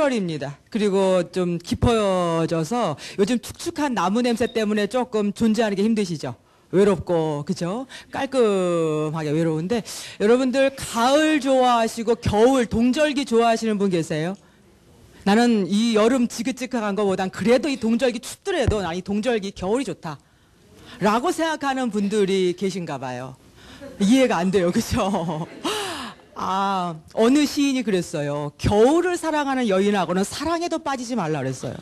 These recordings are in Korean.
11월입니다. 그리고 좀 깊어져서 요즘 축축한 나무 냄새 때문에 조금 존재하는 게 힘드시죠? 외롭고, 그죠? 깔끔하게 외로운데, 여러분들 가을 좋아하시고 겨울, 동절기 좋아하시는 분 계세요? 나는 이 여름 지긋지긋한 것보단 그래도 이 동절기 춥더라도 난 이 동절기 겨울이 좋다. 라고 생각하는 분들이 계신가 봐요. 이해가 안 돼요. 그죠? 어느 시인이 그랬어요. 겨울을 사랑하는 여인하고는 사랑에도 빠지지 말라 그랬어요.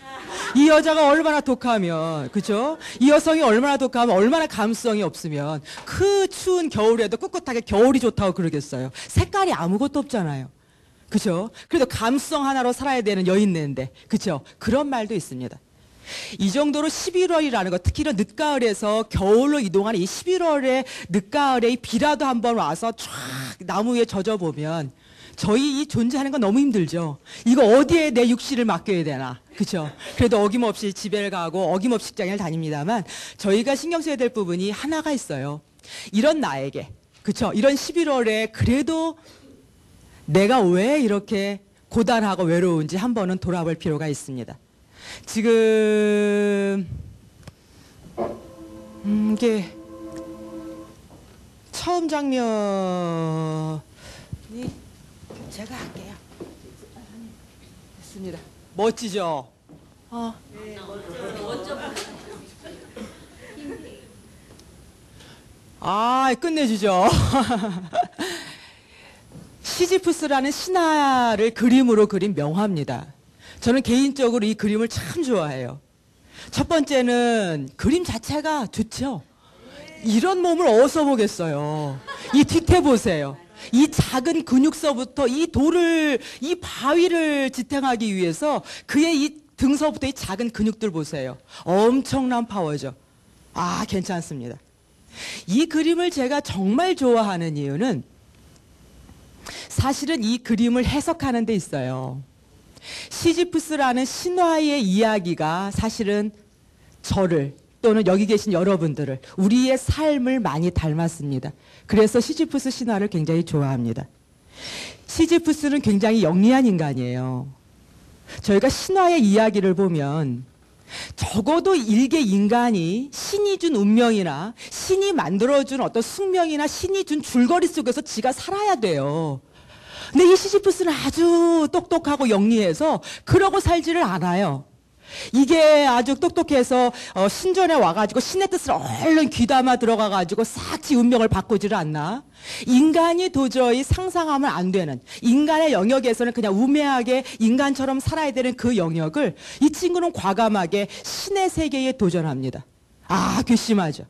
이 여자가 얼마나 독하면, 그죠? 이 여성이 얼마나 독하면, 얼마나 감수성이 없으면 그 추운 겨울에도 꿋꿋하게 겨울이 좋다고 그러겠어요. 색깔이 아무것도 없잖아요. 그죠? 그래도 감수성 하나로 살아야 되는 여인네인데, 그죠? 그런 말도 있습니다. 이 정도로 11월이라는 것, 특히 이런 늦가을에서 겨울로 이동하는 이 11월의 늦가을에 이 비라도 한번 와서 쫙 나무 위에 젖어보면 저희 이 존재하는 건 너무 힘들죠. 이거 어디에 내 육실을 맡겨야 되나, 그죠? 그래도 어김없이 집에 가고 어김없이 직장을 다닙니다만 저희가 신경 써야 될 부분이 하나가 있어요. 이런 나에게, 그죠? 이런 11월에 그래도 내가 왜 이렇게 고단하고 외로운지 한 번은 돌아볼 필요가 있습니다. 지금 이게 처음 장면이 제가 할게요. 됐습니다. 멋지죠? 네, 멋져. 끝내주죠. 시지프스라는 신화를 그림으로 그린 명화입니다. 저는 개인적으로 이 그림을 참 좋아해요. 첫 번째는 그림 자체가 좋죠. 이런 몸을 어디서 보겠어요. 이 뒤태 보세요. 이 작은 근육서부터 이 바위를 지탱하기 위해서 그의 이 등서부터 이 작은 근육들 보세요. 엄청난 파워죠. 괜찮습니다. 이 그림을 제가 정말 좋아하는 이유는 사실은 이 그림을 해석하는 데 있어요. 시지프스라는 신화의 이야기가 사실은 저를 또는 여기 계신 여러분들을, 우리의 삶을 많이 닮았습니다. 그래서 시지프스 신화를 굉장히 좋아합니다. 시지프스는 굉장히 영리한 인간이에요. 저희가 신화의 이야기를 보면 적어도 일개 인간이 신이 준 운명이나 신이 만들어준 어떤 숙명이나 신이 준 줄거리 속에서 지가 살아야 돼요. 근데 이 시지프스는 아주 똑똑하고 영리해서 그러고 살지를 않아요. 이게 아주 똑똑해서 신전에 와가지고 신의 뜻을 얼른 귀담아 들어가가지고 싹 지 운명을 바꾸지를 않나. 인간이 도저히 상상하면 안 되는, 인간의 영역에서는 그냥 우매하게 인간처럼 살아야 되는 그 영역을 이 친구는 과감하게 신의 세계에 도전합니다. 괘씸하죠.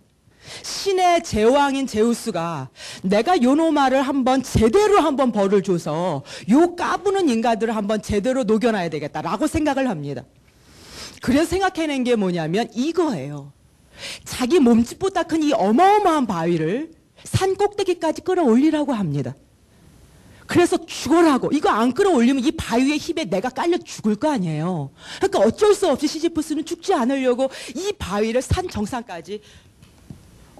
신의 제왕인 제우스가 내가 요노마를 한번 제대로 한번 벌을 줘서 요 까부는 인간들을 한번 제대로 녹여놔야 되겠다라고 생각을 합니다. 그래서 생각해낸 게 뭐냐면 이거예요. 자기 몸집보다 큰 이 어마어마한 바위를 산 꼭대기까지 끌어올리라고 합니다. 그래서 죽어라고. 이거 안 끌어올리면 이 바위의 힘에 내가 깔려 죽을 거 아니에요. 그러니까 어쩔 수 없이 시지프스는 죽지 않으려고 이 바위를 산 정상까지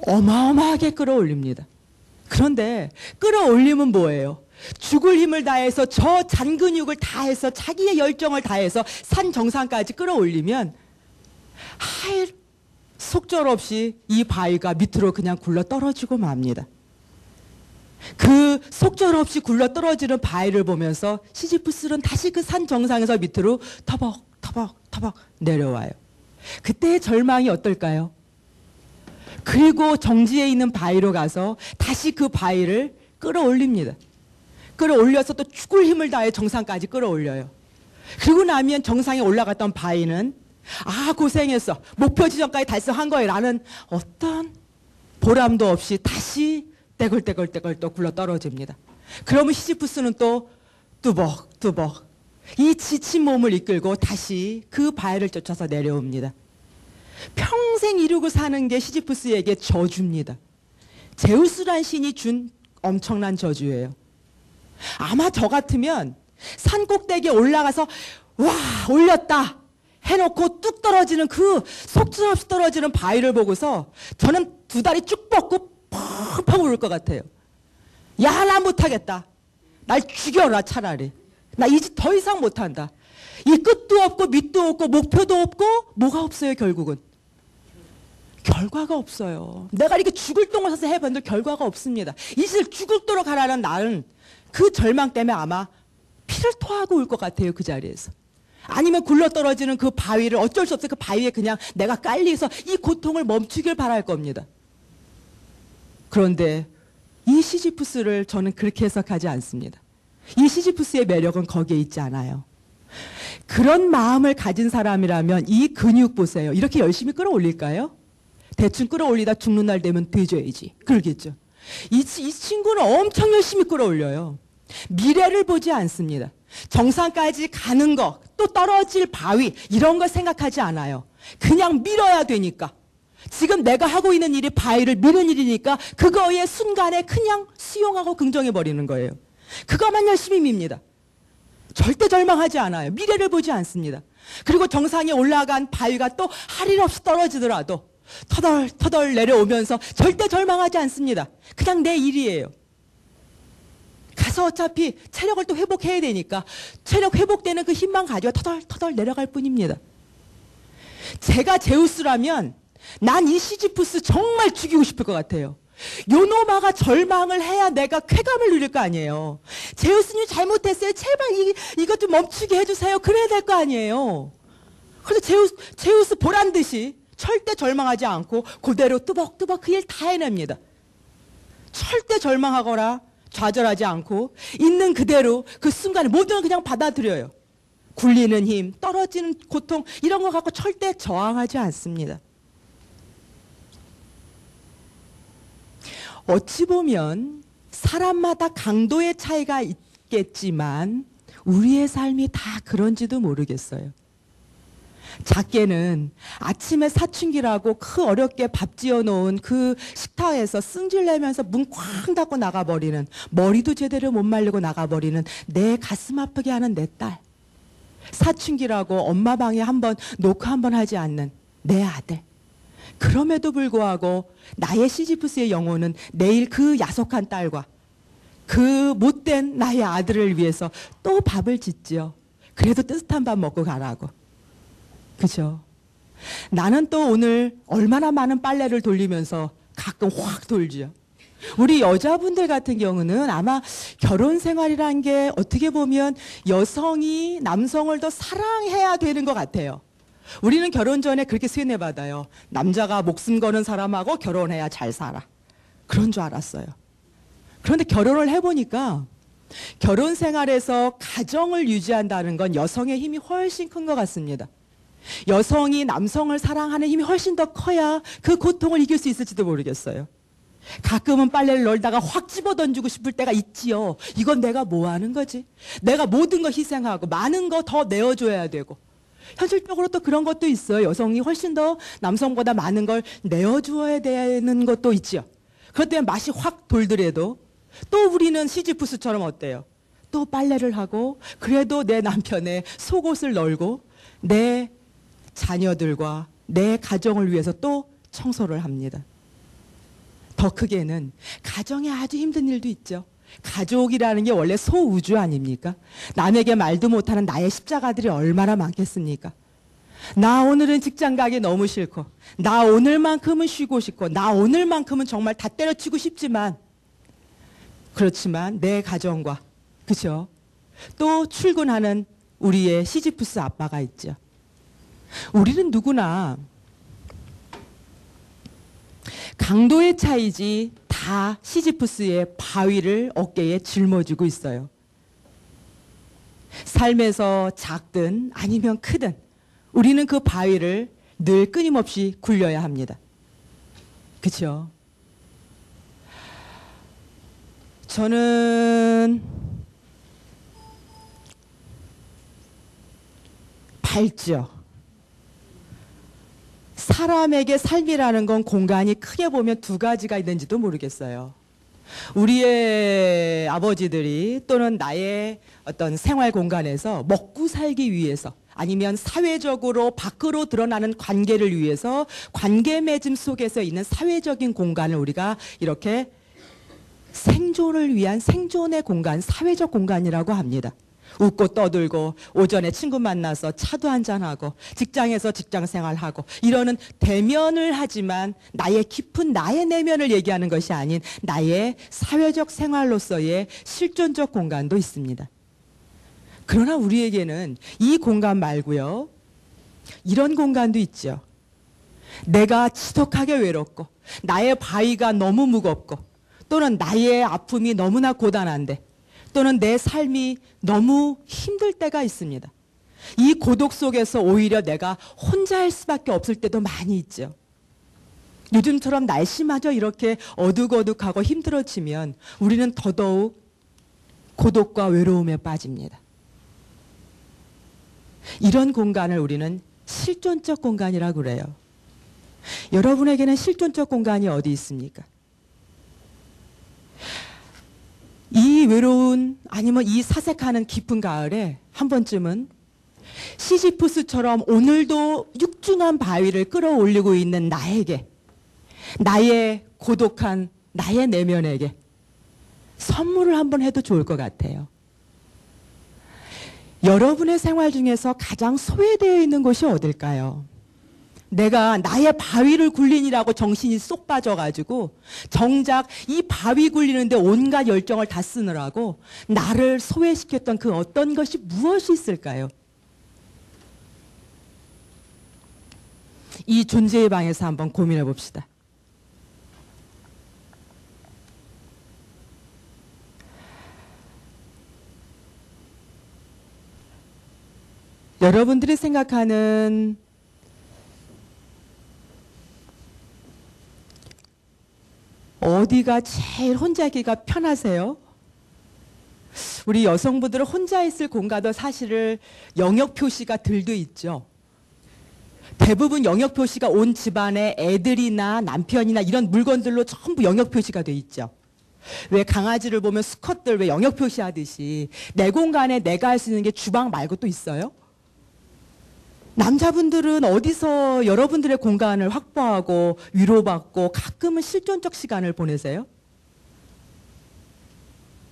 어마어마하게 끌어올립니다. 그런데 끌어올리면 뭐예요? 죽을 힘을 다해서 저 잔근육을 다해서 자기의 열정을 다해서 산 정상까지 끌어올리면 속절없이 이 바위가 밑으로 그냥 굴러 떨어지고 맙니다. 그 속절없이 굴러 떨어지는 바위를 보면서 시지프스는 다시 그 산 정상에서 밑으로 터벅터벅 내려와요. 그때의 절망이 어떨까요? 그리고 정지에 있는 바위로 가서 다시 그 바위를 끌어올립니다. 끌어올려서 또 죽을 힘을 다해 정상까지 끌어올려요. 그리고 나면 정상에 올라갔던 바위는 고생했어. 목표 지점까지 달성한 거에 라는 어떤 보람도 없이 다시 떼굴떼굴 또 굴러 떨어집니다. 그러면 시지프스는 또 뚜벅뚜벅 이 지친 몸을 이끌고 다시 그 바위를 쫓아서 내려옵니다. 평생 이루고 사는 게 시지프스에게 저주입니다. 제우스란 신이 준 엄청난 저주예요. 아마 저 같으면 산 꼭대기에 올라가서 와 올렸다 해놓고 뚝 떨어지는 그 속절없이 떨어지는 바위를 보고서 저는 두 다리 쭉 뻗고 펑펑 울을 것 같아요. 야, 나 못하겠다. 날 죽여라 차라리. 나 이 짓 더 이상 못한다. 이 끝도 없고 밑도 없고 목표도 없고 뭐가 없어요 결국은? 결과가 없어요. 내가 이렇게 죽을 똥을 싸서 해봤는데 결과가 없습니다. 이 짓을 죽도록 하라는 나는 그 절망 때문에 아마 피를 토하고 올 것 같아요. 그 자리에서. 아니면 굴러떨어지는 그 바위를 어쩔 수 없어요. 그 바위에 그냥 내가 깔리서 이 고통을 멈추길 바랄 겁니다. 그런데 이 시지프스를 저는 그렇게 해석하지 않습니다. 이 시지프스의 매력은 거기에 있지 않아요. 그런 마음을 가진 사람이라면 이 근육 보세요. 이렇게 열심히 끌어올릴까요? 대충 끌어올리다 죽는 날 되면 돼줘야지. 그러겠죠. 이 친구는 엄청 열심히 끌어올려요. 미래를 보지 않습니다. 정상까지 가는 거, 또 떨어질 바위 이런 거 생각하지 않아요. 그냥 밀어야 되니까. 지금 내가 하고 있는 일이 바위를 미는 일이니까 그거의 순간에 그냥 수용하고 긍정해버리는 거예요. 그것만 열심히 밉니다. 절대 절망하지 않아요. 미래를 보지 않습니다. 그리고 정상에 올라간 바위가 또 할 일 없이 떨어지더라도 터덜터덜 내려오면서 절대 절망하지 않습니다. 그냥 내 일이에요. 가서 어차피 체력을 또 회복해야 되니까 체력 회복되는 그 힘만 가지고 터덜터덜 내려갈 뿐입니다. 제가 제우스라면 난 이 시지프스 정말 죽이고 싶을 것 같아요. 요노마가 절망을 해야 내가 쾌감을 누릴 거 아니에요. 제우스님 잘못했어요. 제발 이것 좀 멈추게 해주세요. 그래야 될 거 아니에요. 그래서 제우스 보란 듯이 절대 절망하지 않고 그대로 뚜벅뚜벅 그 일 다 해냅니다. 절대 절망하거나 좌절하지 않고 있는 그대로 그 순간에 모든 걸 그냥 받아들여요. 굴리는 힘, 떨어지는 고통 이런 거 갖고 절대 저항하지 않습니다. 어찌 보면 사람마다 강도의 차이가 있겠지만 우리의 삶이 다 그런지도 모르겠어요. 작게는 아침에 사춘기라고 그 어렵게 밥 지어놓은 그 식탁에서 승질내면서 문 쾅 닫고 나가버리는, 머리도 제대로 못 말리고 나가버리는 내 가슴 아프게 하는 내 딸, 사춘기라고 엄마 방에 한번 노크 한번 하지 않는 내 아들, 그럼에도 불구하고 나의 시지프스의 영혼은 내일 그 야속한 딸과 그 못된 나의 아들을 위해서 또 밥을 짓지요. 그래도 뜨뜻한 밥 먹고 가라고. 그죠? 나는 또 오늘 얼마나 많은 빨래를 돌리면서 가끔 확 돌지요. 우리 여자분들 같은 경우는 아마 결혼 생활이란 게 어떻게 보면 여성이 남성을 더 사랑해야 되는 것 같아요. 우리는 결혼 전에 그렇게 세뇌받아요. 남자가 목숨 거는 사람하고 결혼해야 잘 살아. 그런 줄 알았어요. 그런데 결혼을 해보니까 결혼 생활에서 가정을 유지한다는 건 여성의 힘이 훨씬 큰 것 같습니다. 여성이 남성을 사랑하는 힘이 훨씬 더 커야 그 고통을 이길 수 있을지도 모르겠어요. 가끔은 빨래를 널다가 확 집어던지고 싶을 때가 있지요. 이건 내가 뭐 하는 거지? 내가 모든 거 희생하고 많은 거 더 내어줘야 되고, 현실적으로 또 그런 것도 있어요. 여성이 훨씬 더 남성보다 많은 걸 내어주어야 되는 것도 있죠. 그것 때문에 맛이 확 돌더라도 또 우리는 시지프스처럼 어때요? 또 빨래를 하고 그래도 내 남편의 속옷을 널고 내 자녀들과 내 가정을 위해서 또 청소를 합니다. 더 크게는 가정에 아주 힘든 일도 있죠. 가족이라는 게 원래 소우주 아닙니까? 남에게 말도 못하는 나의 십자가들이 얼마나 많겠습니까? 나 오늘은 직장 가기 너무 싫고, 나 오늘만큼은 쉬고 싶고, 나 오늘만큼은 정말 다 때려치고 싶지만, 그렇지만 내 가정과, 그죠? 또 출근하는 우리의 시지프스 아빠가 있죠. 우리는 누구나 강도의 차이지 다 시지프스의 바위를 어깨에 짊어지고 있어요. 삶에서 작든 아니면 크든 우리는 그 바위를 늘 끊임없이 굴려야 합니다. 그렇죠? 저는 밝죠. 사람에게 삶이라는 건 공간이 크게 보면 두 가지가 있는지도 모르겠어요. 우리의 아버지들이 또는 나의 어떤 생활 공간에서 먹고 살기 위해서 아니면 사회적으로 밖으로 드러나는 관계를 위해서 관계 맺음 속에서 있는 사회적인 공간을 우리가 이렇게 생존을 위한 생존의 공간, 사회적 공간이라고 합니다. 웃고 떠들고 오전에 친구 만나서 차도 한잔하고 직장에서 직장 생활하고 이러는 대면을 하지만 나의 깊은 나의 내면을 얘기하는 것이 아닌 나의 사회적 생활로서의 실존적 공간도 있습니다. 그러나 우리에게는 이 공간 말고요. 이런 공간도 있죠. 내가 지독하게 외롭고 나의 바위가 너무 무겁고 또는 나의 아픔이 너무나 고단한데 또는 내 삶이 너무 힘들 때가 있습니다. 이 고독 속에서 오히려 내가 혼자일 수밖에 없을 때도 많이 있죠. 요즘처럼 날씨마저 이렇게 어둑어둑하고 힘들어지면 우리는 더더욱 고독과 외로움에 빠집니다. 이런 공간을 우리는 실존적 공간이라고 그래요. 여러분에게는 실존적 공간이 어디 있습니까? 이 외로운 아니면 이 사색하는 깊은 가을에 한 번쯤은 시지푸스처럼 오늘도 육중한 바위를 끌어올리고 있는 나에게, 나의 고독한 나의 내면에게 선물을 한번 해도 좋을 것 같아요. 여러분의 생활 중에서 가장 소외되어 있는 곳이 어딜까요? 내가 나의 바위를 굴리느라고 정신이 쏙 빠져가지고 정작 이 바위 굴리는데 온갖 열정을 다 쓰느라고 나를 소외시켰던 그 어떤 것이 무엇이 있을까요? 이 존재의 방에서 한번 고민해 봅시다. 여러분들이 생각하는 어디가 제일 혼자 있기가 편하세요? 우리 여성분들은 혼자 있을 공간도 사실은 영역 표시가 들도 있죠. 대부분 영역 표시가 온 집안의 애들이나 남편이나 이런 물건들로 전부 영역 표시가 돼 있죠. 왜 강아지를 보면 수컷들 왜 영역 표시하듯이 내 공간에 내가 할 수 있는 게 주방 말고 또 있어요? 남자분들은 어디서 여러분들의 공간을 확보하고 위로받고 가끔은 실존적 시간을 보내세요?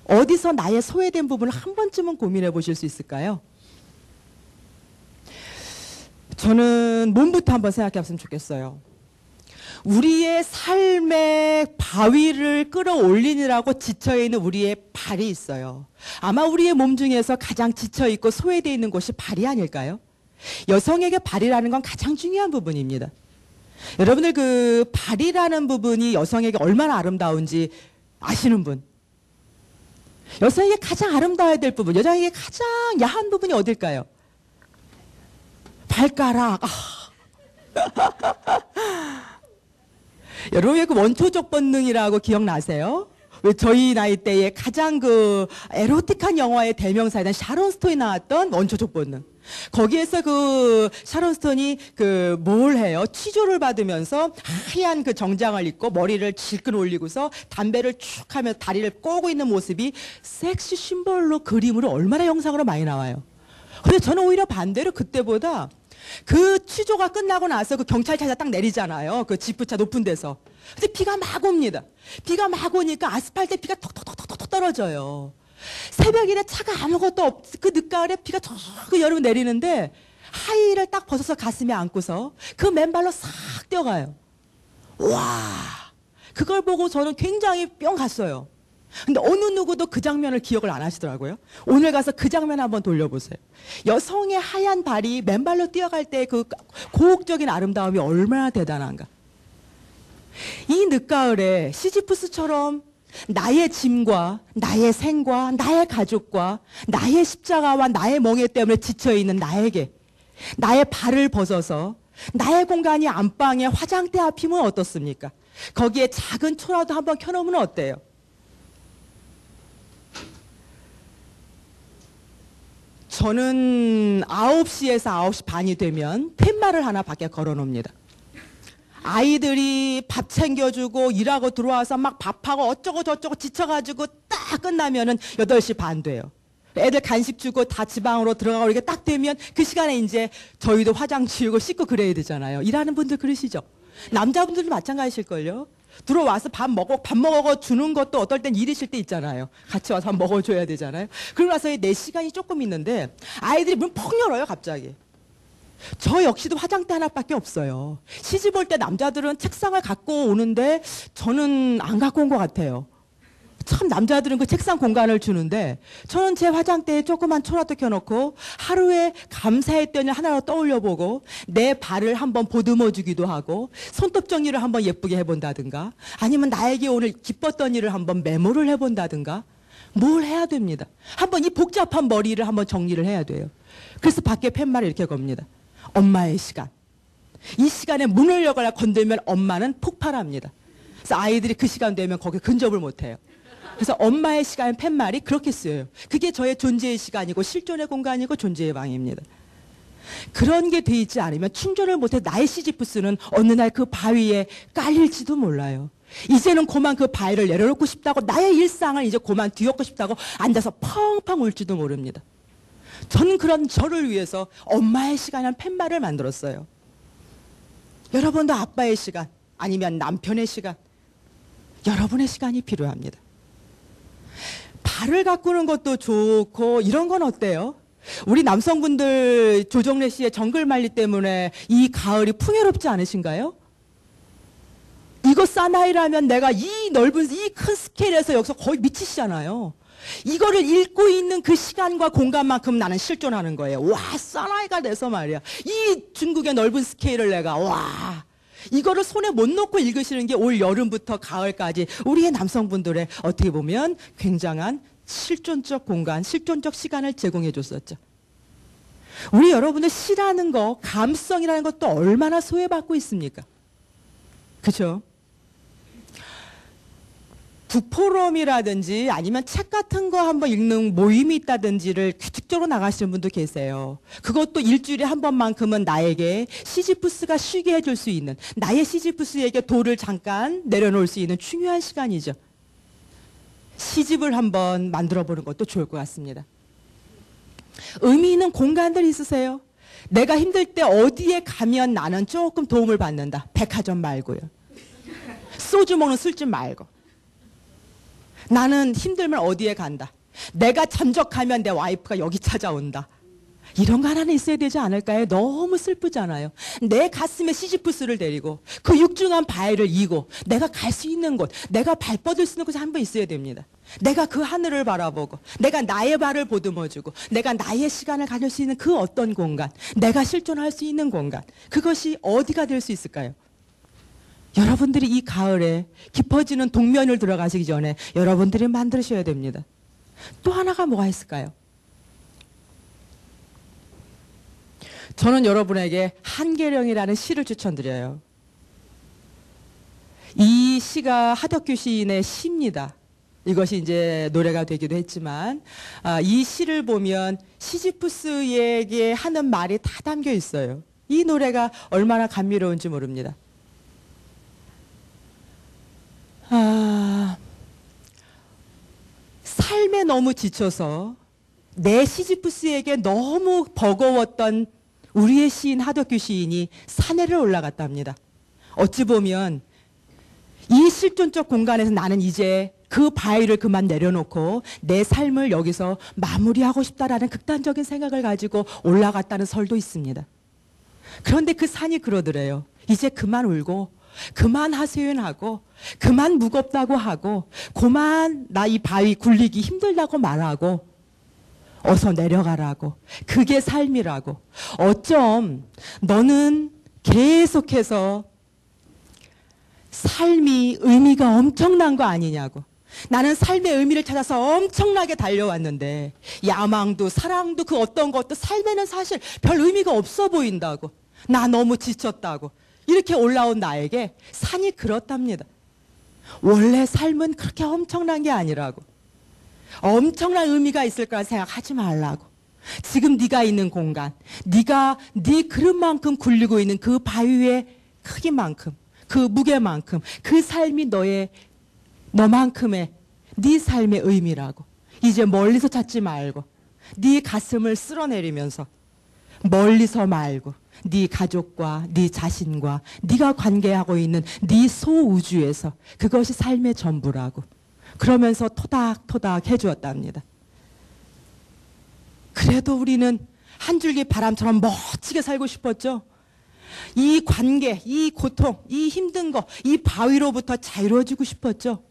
어디서 나의 소외된 부분을 한 번쯤은 고민해 보실 수 있을까요? 저는 몸부터 한번 생각해 봤으면 좋겠어요. 우리의 삶의 바위를 끌어올리느라고 지쳐있는 우리의 발이 있어요. 아마 우리의 몸 중에서 가장 지쳐있고 소외되어 있는 곳이 발이 아닐까요? 여성에게 발이라는 건 가장 중요한 부분입니다. 여러분들 그 발이라는 부분이 여성에게 얼마나 아름다운지 아시는 분? 여성에게 가장 아름다워야 될 부분, 여성에게 가장 야한 부분이 어딜까요? 발가락. 여러분의 그 원초적 본능이라고 기억나세요? 왜 저희 나이 때에 가장 그 에로틱한 영화의 대명사이던 샤론 스톤이 나왔던 원초적 본능. 거기에서 그 샤론 스톤이 그 뭘 해요? 취조를 받으면서 하얀 그 정장을 입고 머리를 질끈 올리고서 담배를 쭉 하면서 다리를 꼬고 있는 모습이 섹시 심벌로 그림으로 얼마나 영상으로 많이 나와요. 근데 저는 오히려 반대로 그때보다 그 취조가 끝나고 나서 그 경찰차가 딱 내리잖아요. 그 지프차 높은 데서. 근데 비가 막 옵니다. 비가 막 오니까 아스팔트에 비가 톡톡톡톡톡 떨어져요. 새벽이래 차가 아무것도 없, 그 늦가을에 비가 그 여름 내리는데 하이힐을 딱 벗어서 가슴에 안고서 그 맨발로 싹 뛰어가요. 와, 그걸 보고 저는 굉장히 뿅 갔어요. 근데 어느 누구도 그 장면을 기억을 안 하시더라고요. 오늘 가서 그 장면 한번 돌려보세요. 여성의 하얀 발이 맨발로 뛰어갈 때 그 고혹적인 아름다움이 얼마나 대단한가. 이 늦가을에 시지푸스처럼 나의 짐과 나의 생과 나의 가족과 나의 십자가와 나의 멍에 때문에 지쳐있는 나에게 나의 발을 벗어서 나의 공간이 안방의 화장대 앞이면 어떻습니까? 거기에 작은 초라도 한번 켜놓으면 어때요? 저는 9시에서 9시 반이 되면 팻말을 하나 밖에 걸어놓습니다. 아이들이 밥 챙겨주고 일하고 들어와서 막 밥하고 어쩌고 저쩌고 지쳐가지고 딱 끝나면은 8시 반 돼요. 애들 간식 주고 다 지방으로 들어가고 이렇게 딱 되면 그 시간에 이제 저희도 화장 지우고 씻고 그래야 되잖아요. 일하는 분들 그러시죠? 남자분들도 마찬가지실걸요? 들어와서 밥 먹어 주는 것도 어떨 땐 일이실 때 있잖아요. 같이 와서 밥 먹어줘야 되잖아요. 그러고 나서 내 시간이 조금 있는데 아이들이 문 펑 열어요, 갑자기. 저 역시도 화장대 하나밖에 없어요. 시집 올 때 남자들은 책상을 갖고 오는데 저는 안 갖고 온 것 같아요. 참 남자들은 그 책상 공간을 주는데 저는 제 화장대에 조그만 초라도 켜놓고 하루에 감사했던 일 하나로 떠올려보고 내 발을 한번 보듬어 주기도 하고 손톱 정리를 한번 예쁘게 해본다든가 아니면 나에게 오늘 기뻤던 일을 한번 메모를 해본다든가 뭘 해야 됩니다. 한번 이 복잡한 머리를 한번 정리를 해야 돼요. 그래서 밖에 팻말을 이렇게 겁니다. 엄마의 시간. 이 시간에 문을 열거나 건들면 엄마는 폭발합니다. 그래서 아이들이 그 시간 되면 거기에 근접을 못해요. 그래서 엄마의 시간 팻말이 그렇게 쓰여요. 그게 저의 존재의 시간이고 실존의 공간이고 존재의 방입니다. 그런 게 돼 있지 않으면 충전을 못해 나의 시지프스는 어느 날 그 바위에 깔릴지도 몰라요. 이제는 그만 그 바위를 내려놓고 싶다고 나의 일상을 이제 그만 뒤엎고 싶다고 앉아서 펑펑 울지도 모릅니다. 저는 그런 저를 위해서 엄마의 시간이라는 팻말을 만들었어요. 여러분도 아빠의 시간 아니면 남편의 시간 여러분의 시간이 필요합니다. 발을 가꾸는 것도 좋고 이런 건 어때요? 우리 남성분들 조정래 씨의 정글 말리 때문에 이 가을이 풍요롭지 않으신가요? 이거 사나이라면 내가 이 넓은 이 큰 스케일에서 여기서 거의 미치시잖아요. 이거를 읽고 있는 그 시간과 공간만큼 나는 실존하는 거예요. 와, 사나이가 돼서 말이야. 이 중국의 넓은 스케일을 내가 와. 이거를 손에 못 놓고 읽으시는 게 올 여름부터 가을까지 우리의 남성분들의 어떻게 보면 굉장한 실존적 공간, 실존적 시간을 제공해 줬었죠. 우리 여러분들 시라는 거, 감성이라는 것도 얼마나 소외받고 있습니까? 그렇죠? 북포럼이라든지 아니면 책 같은 거 한번 읽는 모임이 있다든지를 규칙적으로 나가시는 분도 계세요. 그것도 일주일에 한 번만큼은 나에게 시지프스가 쉬게 해줄 수 있는 나의 시지프스에게 돌을 잠깐 내려놓을 수 있는 중요한 시간이죠. 시집을 한번 만들어 보는 것도 좋을 것 같습니다. 의미 있는 공간들 있으세요? 내가 힘들 때 어디에 가면 나는 조금 도움을 받는다. 백화점 말고요. 소주 먹는 술집 말고. 나는 힘들면 어디에 간다. 내가 잠적하면 내 와이프가 여기 찾아온다. 이런 거 하나는 있어야 되지 않을까요? 너무 슬프잖아요. 내 가슴에 시지프스를 데리고 그 육중한 바위를 이고 내가 갈 수 있는 곳, 내가 발 뻗을 수 있는 곳이 한 번 있어야 됩니다. 내가 그 하늘을 바라보고 내가 나의 발을 보듬어주고 내가 나의 시간을 가질 수 있는 그 어떤 공간, 내가 실존할 수 있는 공간, 그것이 어디가 될 수 있을까요? 여러분들이 이 가을에 깊어지는 동면을 들어가시기 전에 여러분들이 만드셔야 됩니다. 또 하나가 뭐가 있을까요? 저는 여러분에게 한계령이라는 시를 추천드려요. 이 시가 하덕규 시인의 시입니다. 이것이 이제 노래가 되기도 했지만 이 시를 보면 시지프스에게 하는 말이 다 담겨 있어요. 이 노래가 얼마나 감미로운지 모릅니다. 삶에 너무 지쳐서 내 시지프스에게 너무 버거웠던 우리의 시인 하덕규 시인이 산에를 올라갔답니다. 어찌 보면 이 실존적 공간에서 나는 이제 그 바위를 그만 내려놓고 내 삶을 여기서 마무리하고 싶다라는 극단적인 생각을 가지고 올라갔다는 설도 있습니다. 그런데 그 산이 그러더래요. 이제 그만 울고 그만 하소연하고 그만 무겁다고 하고 그만 나 이 바위 굴리기 힘들다고 말하고 어서 내려가라고. 그게 삶이라고. 어쩜 너는 계속해서 삶이 의미가 엄청난 거 아니냐고. 나는 삶의 의미를 찾아서 엄청나게 달려왔는데 야망도 사랑도 그 어떤 것도 삶에는 사실 별 의미가 없어 보인다고. 나 너무 지쳤다고. 이렇게 올라온 나에게 산이 그렇답니다. 원래 삶은 그렇게 엄청난 게 아니라고. 엄청난 의미가 있을 거라 생각하지 말라고. 지금 네가 있는 공간, 네가 네 그릇만큼 굴리고 있는 그 바위의 크기만큼, 그 무게만큼, 그 삶이 너만큼의 네 삶의 의미라고. 이제 멀리서 찾지 말고 네 가슴을 쓸어내리면서 멀리서 말고 네 가족과 네 자신과 네가 관계하고 있는 네 소우주에서 그것이 삶의 전부라고 그러면서 토닥토닥 해주었답니다. 그래도 우리는 한 줄기 바람처럼 멋지게 살고 싶었죠. 이 관계, 이 고통, 이 힘든 거, 이 바위로부터 자유로워지고 싶었죠.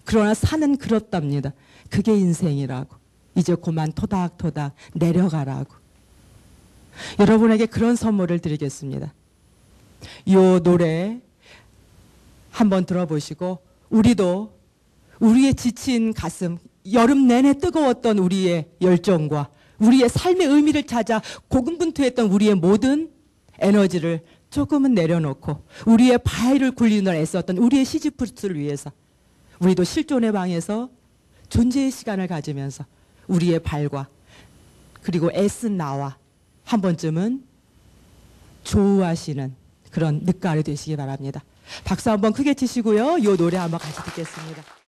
그러나 산은 그렇답니다. 그게 인생이라고. 이제 그만 토닥토닥 내려가라고. 여러분에게 그런 선물을 드리겠습니다. 이 노래 한번 들어보시고 우리도 우리의 지친 가슴, 여름 내내 뜨거웠던 우리의 열정과 우리의 삶의 의미를 찾아 고군분투했던 우리의 모든 에너지를 조금은 내려놓고 우리의 바위를 굴리는 애썼던 우리의 시지프스를 위해서 우리도 실존의 방에서 존재의 시간을 가지면서 우리의 발과 그리고 애쓴 나와 한 번쯤은 조우하시는 그런 늦가을이 되시기 바랍니다. 박수 한번 크게 치시고요. 이 노래 한번 같이 듣겠습니다.